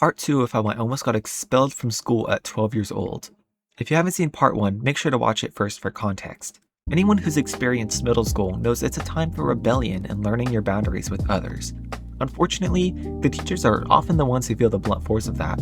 Part 2 of how I almost got expelled from school at 12 years old. If you haven't seen part 1, make sure to watch it first for context. Anyone who's experienced middle school knows it's a time for rebellion and learning your boundaries with others. Unfortunately, the teachers are often the ones who feel the blunt force of that.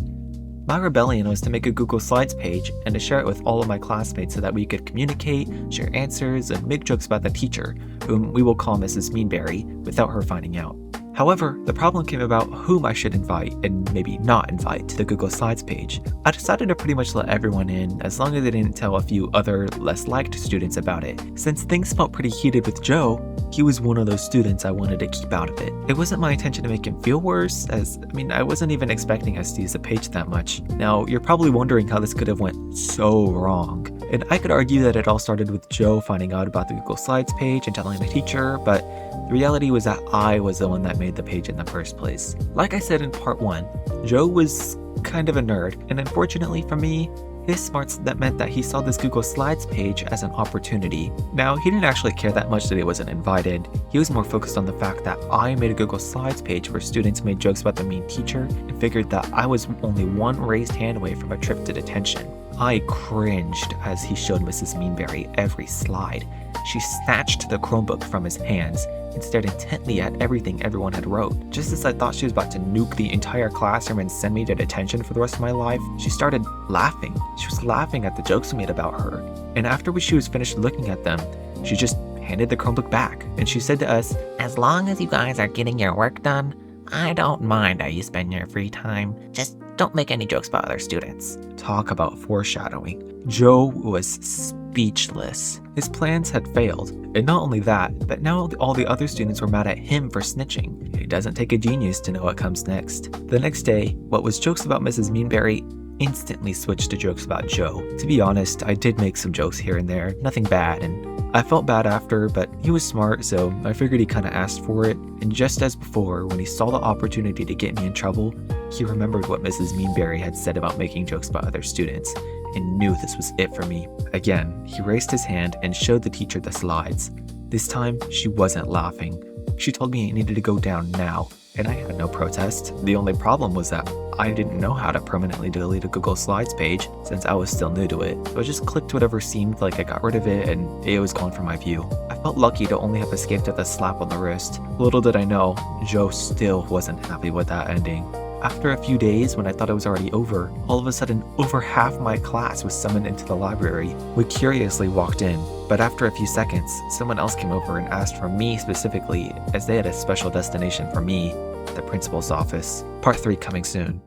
My rebellion was to make a Google Slides page and to share it with all of my classmates so that we could communicate, share answers, and make jokes about the teacher, whom we will call Mrs. Meanberry, without her finding out. However, the problem came about whom I should invite and maybe not invite to the Google Slides page. I decided to pretty much let everyone in as long as they didn't tell a few other less liked students about it. Since things felt pretty heated with Joe, he was one of those students I wanted to keep out of it. It wasn't my intention to make him feel worse, I wasn't even expecting us to use the page that much. Now, you're probably wondering how this could have went so wrong. And I could argue that it all started with Joe finding out about the Google Slides page and telling the teacher, but the reality was that I was the one that made the page in the first place. Like I said in part 1, Joe was kind of a nerd, and unfortunately for me, his smarts that meant that he saw this Google Slides page as an opportunity. Now, he didn't actually care that much that he wasn't invited. He was more focused on the fact that I made a Google Slides page where students made jokes about the mean teacher and figured that I was only one raised hand away from a trip to detention. I cringed as he showed Mrs. Meanberry every slide. She snatched the Chromebook from his hands and stared intently at everything everyone had wrote. Just as I thought she was about to nuke the entire classroom and send me to detention for the rest of my life, she started laughing. She was laughing at the jokes we made about her. And after she was finished looking at them, she just handed the Chromebook back. And she said to us, "As long as you guys are getting your work done, I don't mind how you spend your free time. Just don't make any jokes about other students." Talk about foreshadowing. Joe was speechless. His plans had failed, and not only that, but now all the other students were mad at him for snitching. It doesn't take a genius to know what comes next. The next day, what was jokes about Mrs. Meanberry instantly switched to jokes about Joe. To be honest, I did make some jokes here and there, nothing bad, and I felt bad after, but he was smart, so I figured he kinda asked for it. And just as before, when he saw the opportunity to get me in trouble, he remembered what Mrs. Meanberry had said about making jokes about other students, and knew this was it for me. Again, he raised his hand and showed the teacher the slides. This time, she wasn't laughing. She told me it needed to go down now, and I had no protest. The only problem was that I didn't know how to permanently delete a Google Slides page since I was still new to it. So I just clicked whatever seemed like I got rid of it and it was gone from my view. I felt lucky to only have escaped with a slap on the wrist. Little did I know, Joe still wasn't happy with that ending. After a few days, when I thought it was already over, all of a sudden, over half my class was summoned into the library. We curiously walked in, but after a few seconds, someone else came over and asked for me specifically, as they had a special destination for me, the principal's office. Part 3 coming soon.